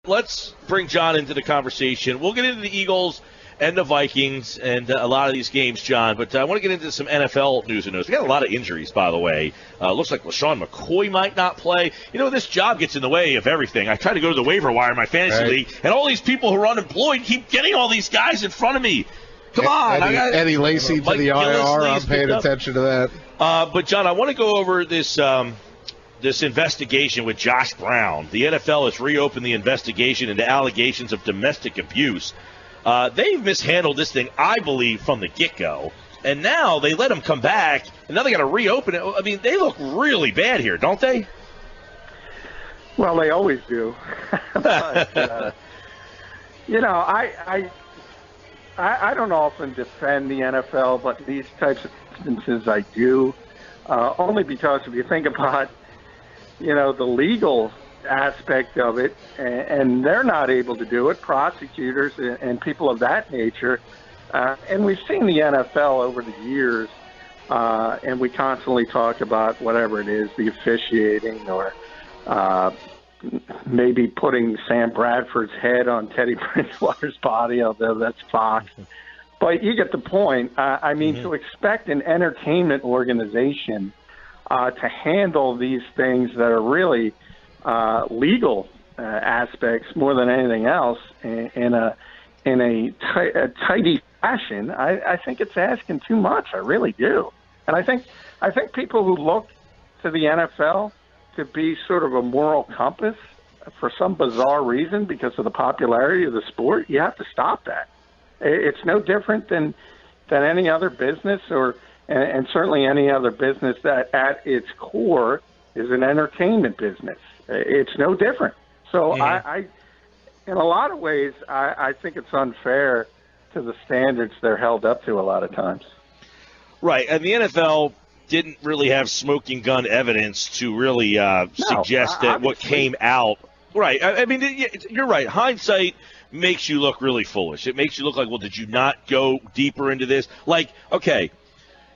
let's bring John into the conversation. We'll get into the Eagles and the Vikings and a lot of these games, John. But I want to get into some NFL news and notes. We got a lot of injuries, by the way. Looks like LaShawn McCoy might not play. You know, this job gets in the way of everything. I try to go to the waiver wire in my fantasy league, and all these people who are unemployed keep getting all these guys in front of me. Come on. Eddie Lacy to the IR. I'm paying attention to that. But, John, I want to go over this investigation with Josh Brown. The NFL has reopened the investigation into allegations of domestic abuse. They've mishandled this thing, I believe, from the get-go. And now they let him come back, and now they got to reopen it. I mean, they look really bad here, don't they? Well, they always do. But, you know, I don't often defend the NFL, but these types of instances I do, only because if you think about, you know, the legal aspect of it, and they're not able to do it, prosecutors and people of that nature. And we've seen the NFL over the years, and we constantly talk about whatever it is, the officiating or maybe putting Sam Bradford's head on Teddy Bridgewater's body, although that's Fox. But you get the point. I mean, to expect an entertainment organization to handle these things that are really legal aspects more than anything else in a tidy fashion, I think it's asking too much. I really do. And I think people who look to the NFL to be sort of a moral compass for some bizarre reason because of the popularity of the sport, you have to stop that. It's no different than any other business and certainly any other business that at its core is an entertainment business. It's no different. So I in a lot of ways, I think it's unfair to the standards they're held up to a lot of times. Right, and the NFL didn't really have smoking gun evidence to really suggest that what came out. Right, I mean, you're right. Hindsight makes you look really foolish. It makes you look like, well, did you not go deeper into this? Like, okay,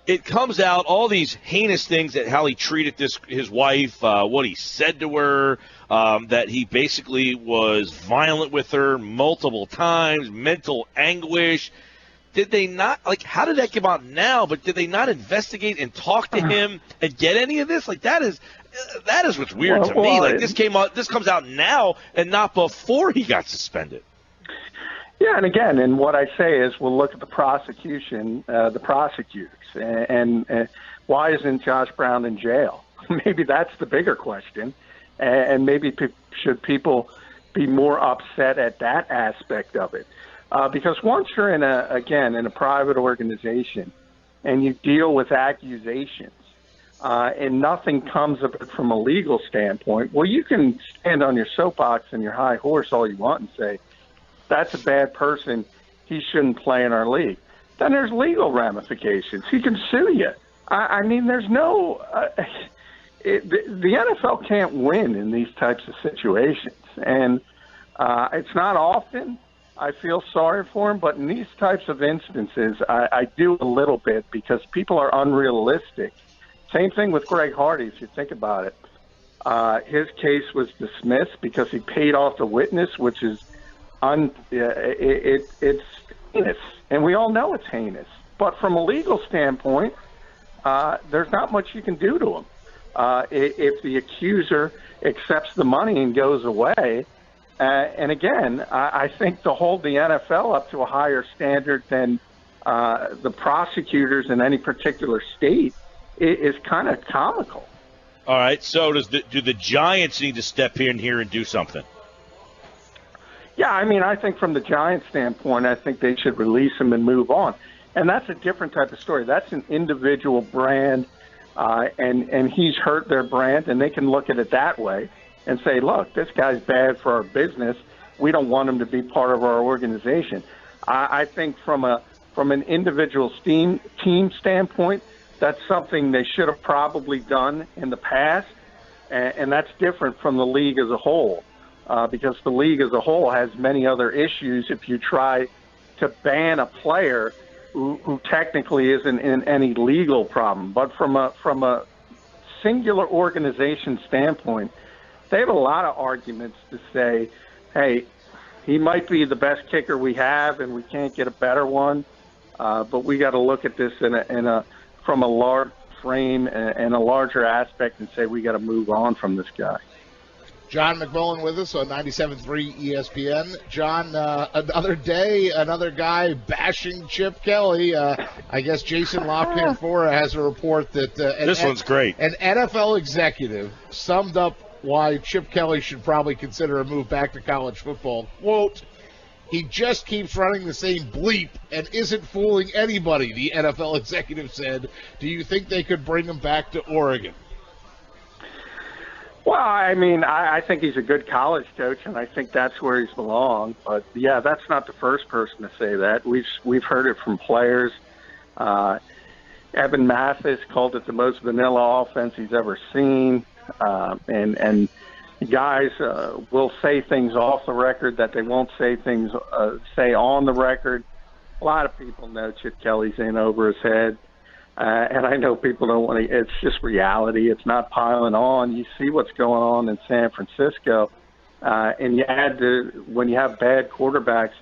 it comes out, all these heinous things, that how he treated his wife, what he said to her, that he basically was violent with her multiple times, mental anguish. Did they not, like, how did that come out now? But did they not investigate and talk to him and get any of this? Like, that is what's weird to me. Like, this comes out now and not before he got suspended. Yeah, and again, and what I say is we'll look at the prosecution, the prosecutors, and why isn't Josh Brown in jail? Maybe that's the bigger question, and maybe should people be more upset at that aspect of it? Because once you're in a private organization and you deal with accusations and nothing comes of it from a legal standpoint, well, you can stand on your soapbox and your high horse all you want and say, that's a bad person, he shouldn't play in our league. Then there's legal ramifications. He can sue you. I mean, there's no the NFL can't win in these types of situations. And it's not often I feel sorry for him, but in these types of instances, I do a little bit because people are unrealistic. Same thing with Greg Hardy, if you think about it. His case was dismissed because he paid off the witness, which is it's heinous, and we all know it's heinous. But from a legal standpoint, there's not much you can do to him. If the accuser accepts the money and goes away, and again, I think to hold the NFL up to a higher standard than the prosecutors in any particular state is kind of comical. All right, so do the Giants need to step in here and do something? Yeah, I mean, I think from the Giants' standpoint, I think they should release him and move on. And that's a different type of story. That's an individual brand, and he's hurt their brand, and they can look at it that way and say, look, this guy's bad for our business. We don't want him to be part of our organization. I think from an individual team standpoint, that's something they should have probably done in the past, and that's different from the league as a whole. Because the league as a whole has many other issues if you try to ban a player who technically isn't in any legal problem. But from a singular organization standpoint, they have a lot of arguments to say hey, he might be the best kicker we have, and we can't get a better one. But we got to look at this from a large frame and a larger aspect and say we got to move on from this guy. John McMullen with us on 97.3 ESPN. John, another day, another guy bashing Chip Kelly. I guess Jason LaCanfora has a report that this one's great. An NFL executive summed up why Chip Kelly should probably consider a move back to college football. Quote, he just keeps running the same bleep and isn't fooling anybody, the NFL executive said. Do you think they could bring him back to Oregon? Well, I mean, I think he's a good college coach, and I think that's where he's belonged. But, yeah, that's not the first person to say that. We've heard it from players. Evan Mathis called it the most vanilla offense he's ever seen. And guys will say things off the record that they won't say on the record. A lot of people know Chip Kelly's in over his head. And I know people don't want to – it's just reality. It's not piling on. You see what's going on in San Francisco. And you add when you have bad quarterbacks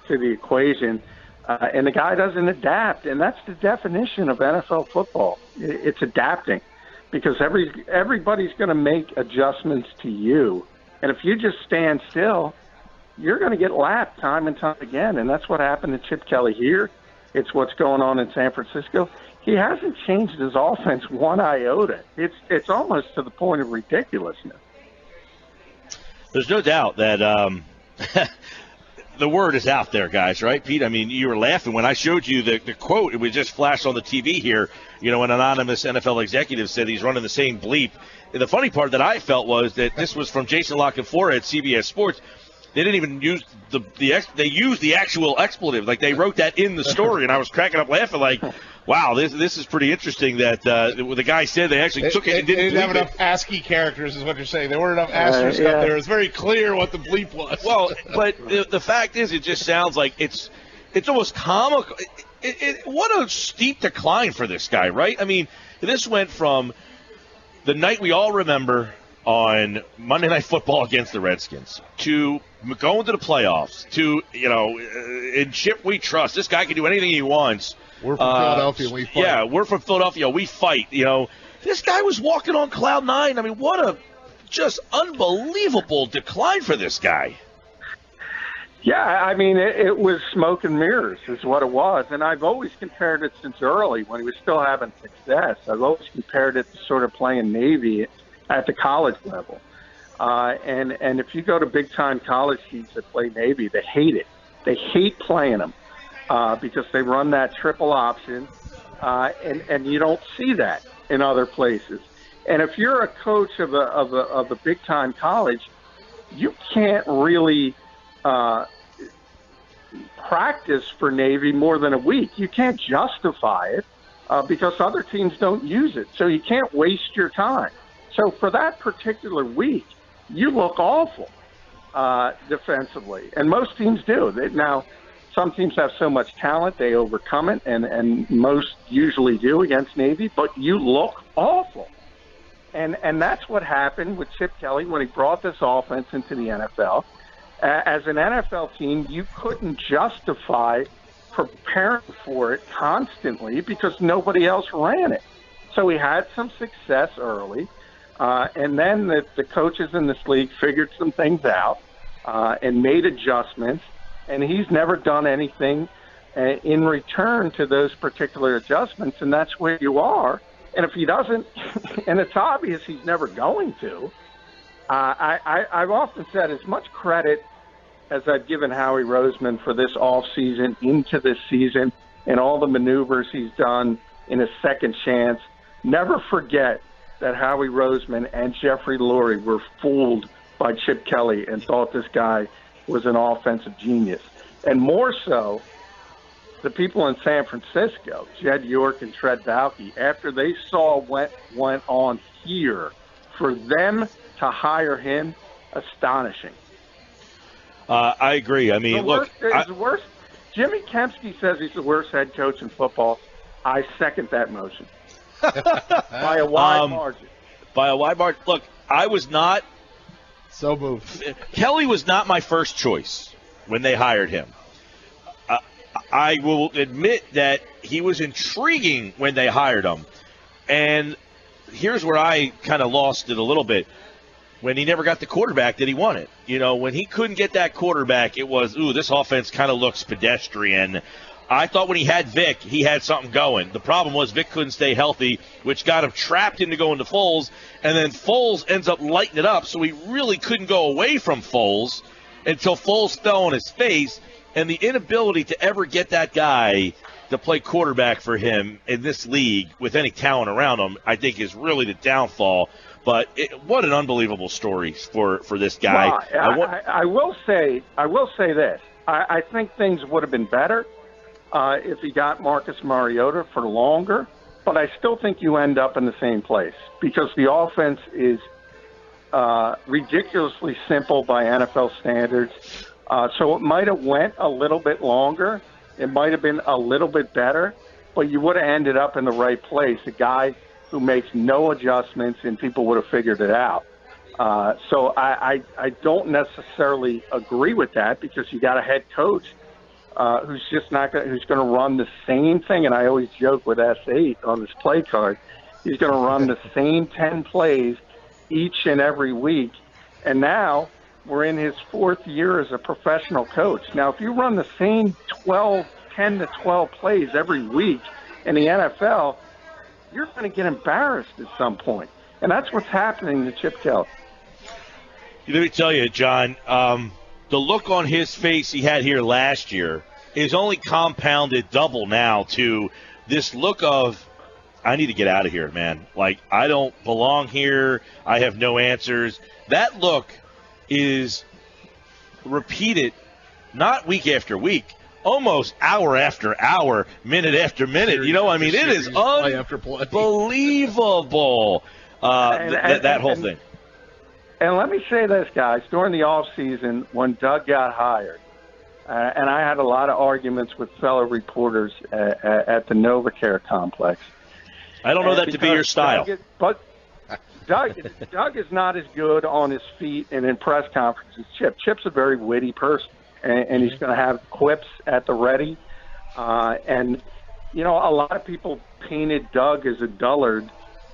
to the equation, and the guy doesn't adapt. And that's the definition of NFL football. It's adapting because everybody's going to make adjustments to you. And if you just stand still, you're going to get lapped time and time again. And that's what happened to Chip Kelly here. It's what's going on in San Francisco. He hasn't changed his offense one iota. It's almost to the point of ridiculousness. There's no doubt that the word is out there, guys, right, Pete? I mean, you were laughing when I showed you the quote. It was just flashed on the TV here. You know, an anonymous NFL executive said he's running the same bleep. And the funny part that I felt was that this was from Jason LaCanfora at CBS Sports. They didn't even use they used the actual expletive. Like, they wrote that in the story, and I was cracking up laughing like, wow, this is pretty interesting that the guy said they actually took it and didn't have enough ASCII characters is what you're saying. There weren't enough asterisks up there. It was very clear what the bleep was. Well, but the fact is, it just sounds like it's almost comical. What a steep decline for this guy, right? I mean, this went from the night we all remember on Monday Night Football against the Redskins to going to the playoffs to, in Chip we trust. This guy can do anything he wants. We're from Philadelphia. We fight. Yeah, we're from Philadelphia. We fight. This guy was walking on cloud nine. I mean, what a just unbelievable decline for this guy. Yeah, I mean, it was smoke and mirrors is what it was. And I've always compared it since early when he was still having success. I've always compared it to sort of playing Navy at the college level. And if you go to big-time college teams that play Navy, they hate it. They hate playing them because they run that triple option, and you don't see that in other places. And if you're a coach of a big-time college, you can't really practice for Navy more than a week. You can't justify it because other teams don't use it. So you can't waste your time. So for that particular week, you look awful defensively, and most teams do. Now, some teams have so much talent, they overcome it, and most usually do against Navy, but you look awful. And that's what happened with Chip Kelly when he brought this offense into the NFL. As an NFL team, you couldn't justify preparing for it constantly because nobody else ran it. So he had some success early. And then the coaches in this league figured some things out and made adjustments, and he's never done anything in return to those particular adjustments, and that's where you are. And if he doesn't, and it's obvious he's never going to, I've often said as much credit as I've given Howie Roseman for this offseason into this season and all the maneuvers he's done in his second chance, never forget that Howie Roseman and Jeffrey Lurie were fooled by Chip Kelly and thought this guy was an offensive genius. And more so, the people in San Francisco, Jed York and Trent Baalke, after they saw what went on here, for them to hire him, astonishing. I agree. I mean, the worst. Jimmy Kempski says he's the worst head coach in football. I second that motion. By a wide margin. By a wide margin. Look, I was not So moved. Kelly was not my first choice when they hired him. I will admit that he was intriguing when they hired him. And here's where I kind of lost it a little bit. When he never got the quarterback that he wanted. You know, when he couldn't get that quarterback, it was, this offense kind of looks pedestrian. I thought when he had Vic, he had something going. The problem was Vic couldn't stay healthy, which got him trapped into going to Foles, and then Foles ends up lighting it up, so he really couldn't go away from Foles until Foles fell on his face, and the inability to ever get that guy to play quarterback for him in this league with any talent around him, I think is really the downfall. But what an unbelievable story for this guy. Well, I will say this. I think things would have been better if he got Marcus Mariota for longer, but I still think you end up in the same place because the offense is ridiculously simple by NFL standards. So it might have went a little bit longer. It might have been a little bit better, but you would have ended up in the right place. A guy who makes no adjustments, and people would have figured it out. So I don't necessarily agree with that because you got a head coach who's just not who's going to run the same thing. And I always joke with S8 on this play card, he's going to run the same 10 plays each and every week. And now we're in his fourth year as a professional coach. Now, if you run the same 10 to 12 plays every week in the NFL, you're going to get embarrassed at some point. And that's what's happening to Chip Kelly. Let me tell you, John, the look on his face he had here last year is only compounded double now to this look of, I need to get out of here, man. Like, I don't belong here. I have no answers. That look is repeated not week after week, almost hour after hour, minute after minute. You know, I mean, it is unbelievable, that whole thing. And let me say this, guys. During the offseason, when Doug got hired, and I had a lot of arguments with fellow reporters at the NovaCare complex. I don't know that to be your style. Doug is not as good on his feet and in press conferences as Chip. Chip's a very witty person, and he's going to have quips at the ready. And, you know, a lot of people painted Doug as a dullard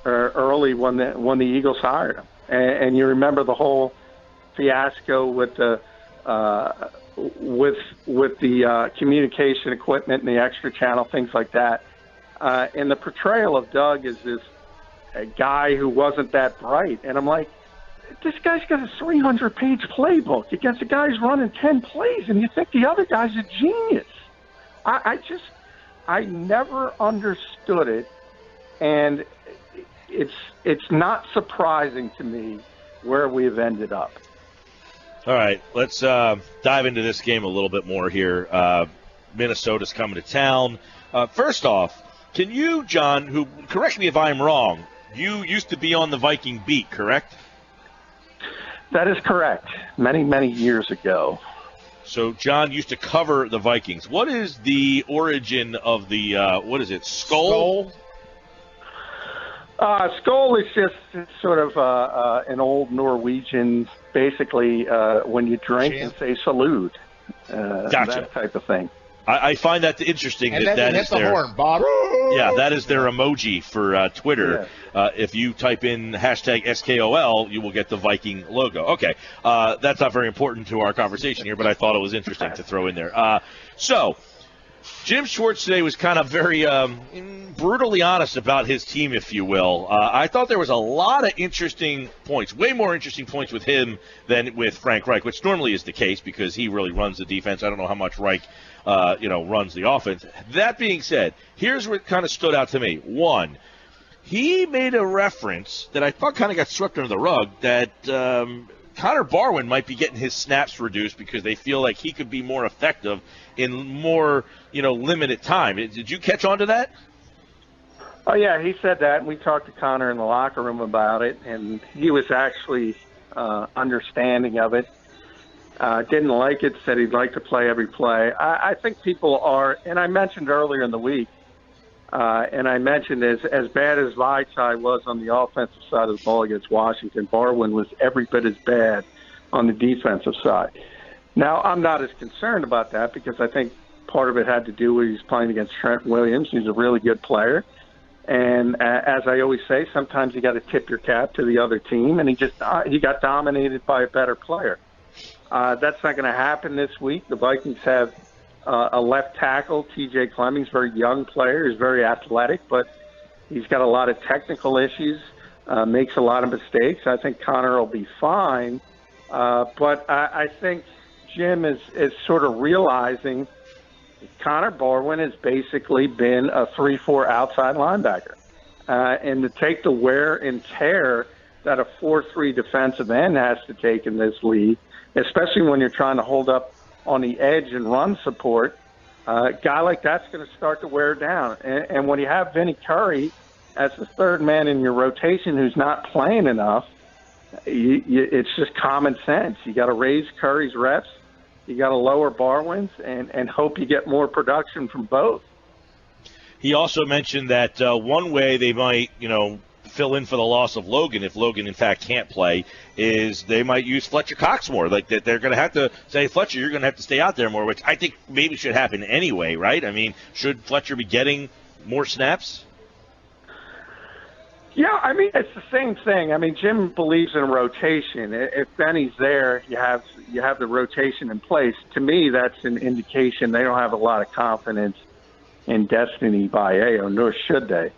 early when the Eagles hired him. And you remember the whole fiasco with the communication equipment and the extra channel, things like that. And the portrayal of Doug as this a guy who wasn't that bright. And I'm like, this guy's got a 300-page playbook against a guy who's running 10 plays, and you think the other guy's a genius. I never understood it, and it's not surprising to me where we've ended up. All right, let's dive into this game a little bit more here. Minnesota's coming to town. First off, can you, John, who correct me if I'm wrong, you used to be on the Viking beat, correct? That is correct. Many, many years ago. So John used to cover the Vikings. What is the origin of the, Skull? Skull is just sort of an old Norwegian, basically when you drink and say salute, gotcha. That type of thing. I find that interesting. And that then is the horn, Bob. Yeah, that is their emoji for Twitter. Yeah. If you type in hashtag SKOL, you will get the Viking logo. Okay, that's not very important to our conversation here, but I thought it was interesting to throw in there. So, Jim Schwartz today was kind of very brutally honest about his team, if you will. I thought there was a lot of interesting points, way more interesting points with him than with Frank Reich, which normally is the case because he really runs the defense. I don't know how much Reich runs the offense. That being said, here's what kind of stood out to me. One, he made a reference that I thought kind of got swept under the rug that Connor Barwin might be getting his snaps reduced because they feel like he could be more effective in more, limited time. Did you catch on to that? Oh, yeah, he said that, and we talked to Connor in the locker room about it, and he was actually understanding of it. Didn't like it, said he'd like to play every play. I think people are, and I mentioned earlier in the week, and I mentioned as bad as Vichai was on the offensive side of the ball against Washington, Barwin was every bit as bad on the defensive side. Now, I'm not as concerned about that because I think part of it had to do with he's playing against Trent Williams. He's a really good player. And as I always say, sometimes you got to tip your cap to the other team, and he got dominated by a better player. That's not going to happen this week. The Vikings have a left tackle, T.J. Clemmings, very young player. He's very athletic, but he's got a lot of technical issues, makes a lot of mistakes. I think Connor will be fine, but I think Jim is sort of realizing Connor Barwin has basically been a 3-4 outside linebacker. And to take the wear and tear that a 4-3 defensive end has to take in this league, especially when you're trying to hold up on the edge and run support, a guy like that's going to start to wear down. And when you have Vinny Curry as the third man in your rotation who's not playing enough, it's just common sense. You got to raise Curry's reps. You got to lower Barwin's and hope you get more production from both. He also mentioned that one way they might, fill in for the loss of Logan, if Logan in fact can't play, is they might use Fletcher Cox more. Like that, they're going to have to say, Fletcher, you're going to have to stay out there more, which I think maybe should happen anyway, right? I mean, should Fletcher be getting more snaps? Yeah, I mean, it's the same thing. I mean, Jim believes in rotation. If Benny's there, you have the rotation in place. To me, that's an indication they don't have a lot of confidence in Destiny Bayo, nor should they.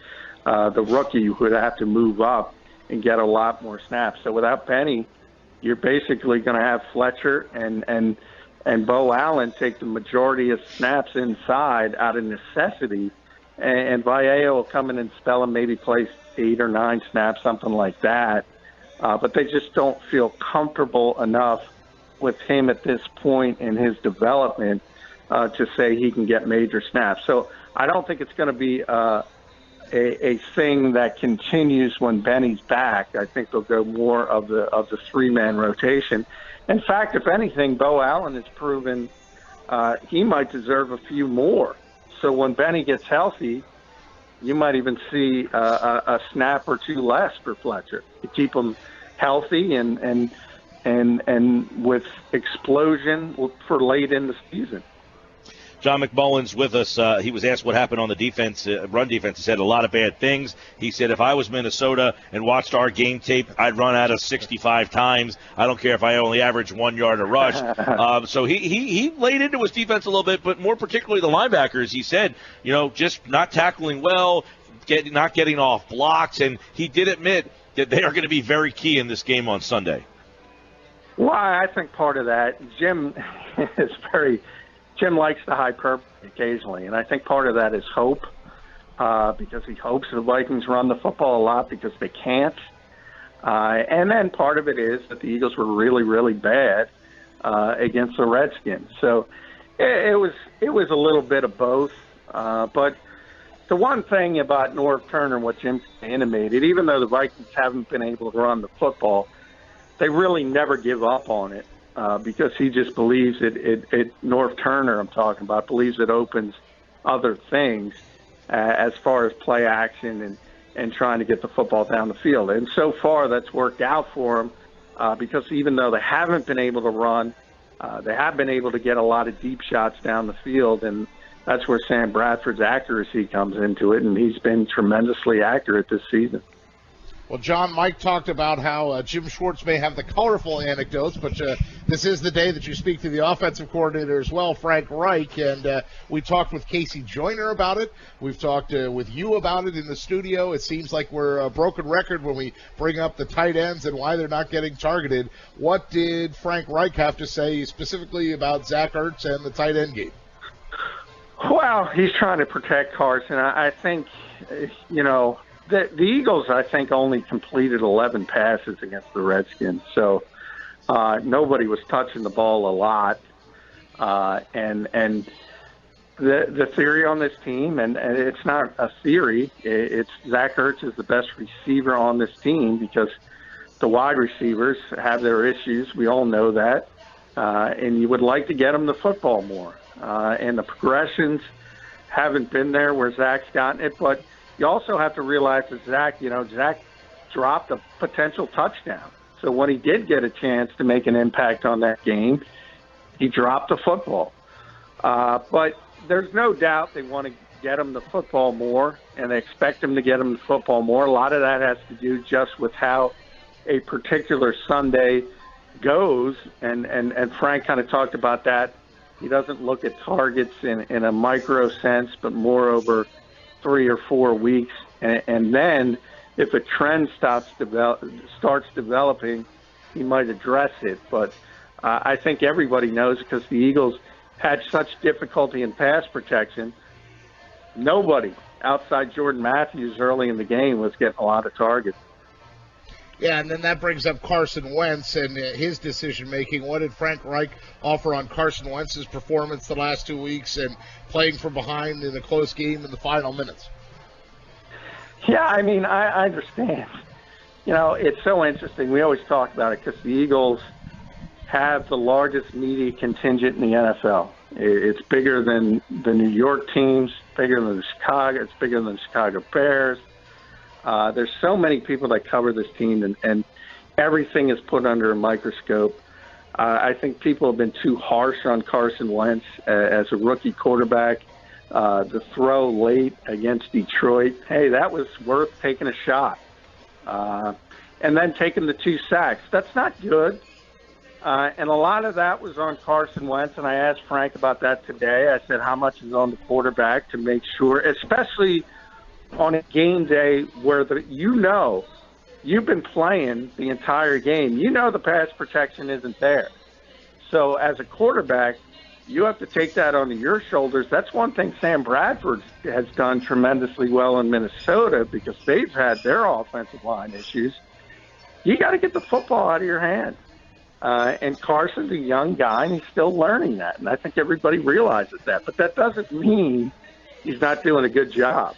The rookie would have to move up and get a lot more snaps. So without Benny, you're basically going to have Fletcher and Beau Allen take the majority of snaps inside out of necessity, and Bayo will come in and spell him, maybe play 8 or 9 snaps, something like that. But they just don't feel comfortable enough with him at this point in his development to say he can get major snaps. So I don't think it's going to be a thing that continues when Benny's back. I think they'll go more of the 3-man rotation. In fact, if anything, Beau Allen has proven he might deserve a few more. So when Benny gets healthy, you might even see a snap or 2 less for Fletcher to keep him healthy and with explosion for late in the season. John McMullen's with us. He was asked what happened on the defense, run defense. He said a lot of bad things. He said, if I was Minnesota and watched our game tape, I'd run out of 65 times. I don't care if I only average 1 yard a rush. So he laid into his defense a little bit, but more particularly the linebackers. He said, just not tackling well, not getting off blocks, and he did admit that they are going to be very key in this game on Sunday. Well, I think part of that, Jim likes the hyperbole occasionally, and I think part of that is hope, because he hopes the Vikings run the football a lot because they can't. And then part of it is that the Eagles were really, really bad against the Redskins. So it was a little bit of both. But the one thing about Norv Turner and what Jim animated, even though the Vikings haven't been able to run the football, they really never give up on it. Because he just believes Norv Turner, I'm talking about, believes it opens other things as far as play action and trying to get the football down the field. And so far that's worked out for him because even though they haven't been able to run, they have been able to get a lot of deep shots down the field, and that's where Sam Bradford's accuracy comes into it, and he's been tremendously accurate this season. Well, John, Mike talked about how Jim Schwartz may have the colorful anecdotes, but this is the day that you speak to the offensive coordinator as well, Frank Reich, and we talked with Casey Joyner about it. We've talked with you about it in the studio. It seems like we're a broken record when we bring up the tight ends and why they're not getting targeted. What did Frank Reich have to say specifically about Zach Ertz and the tight end game? Well, he's trying to protect Carson. I think, the Eagles, I think, only completed 11 passes against the Redskins, so nobody was touching the ball a lot. And the theory on this team, and it's not a theory, it's Zach Ertz is the best receiver on this team because the wide receivers have their issues. We all know that. And you would like to get them the football more. And the progressions haven't been there where Zach's gotten it, but you also have to realize that Zach dropped a potential touchdown. So when he did get a chance to make an impact on that game, he dropped the football. But there's no doubt they want to get him the football more, and they expect him to get him the football more. A lot of that has to do just with how a particular Sunday goes, and Frank kind of talked about that. He doesn't look at targets in a micro sense, but more over 3 or 4 weeks. And then if a trend starts developing, he might address it. But I think everybody knows, because the Eagles had such difficulty in pass protection, nobody outside Jordan Matthews early in the game was getting a lot of targets. Yeah, and then that brings up Carson Wentz and his decision-making. What did Frank Reich offer on Carson Wentz's performance the last 2 weeks and playing from behind in a close game in the final minutes? Yeah, I mean, I understand. You know, it's so interesting. We always talk about it because the Eagles have the largest media contingent in the NFL. It's bigger than the New York teams, bigger than the Chicago. It's bigger than the Chicago Bears. There's so many people that cover this team, and everything is put under a microscope. I think people have been too harsh on Carson Wentz as a rookie quarterback. The throw late against Detroit, hey, that was worth taking a shot. And then taking the 2 sacks. That's not good. And a lot of that was on Carson Wentz, and I asked Frank about that today. I said, how much is on the quarterback to make sure, especially on a game day where you've been playing the entire game. You know the pass protection isn't there. So as a quarterback, you have to take that onto your shoulders. That's one thing Sam Bradford has done tremendously well in Minnesota, because they've had their offensive line issues. You got to get the football out of your hand. And Carson's a young guy, and he's still learning that. And I think everybody realizes that. But that doesn't mean he's not doing a good job.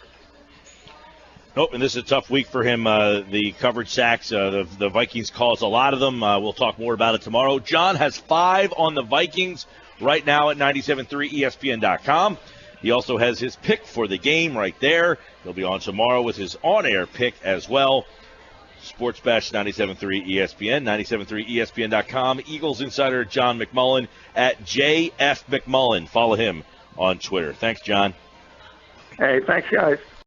Nope, and this is a tough week for him. The coverage sacks, the Vikings calls a lot of them. We'll talk more about it tomorrow. John has 5 on the Vikings right now at 97.3ESPN.com. He also has his pick for the game right there. He'll be on tomorrow with his on-air pick as well. Sports Bash 97.3 ESPN, 97.3ESPN.com. Eagles Insider John McMullen at JF McMullen. Follow him on Twitter. Thanks, John. Hey, thanks, guys.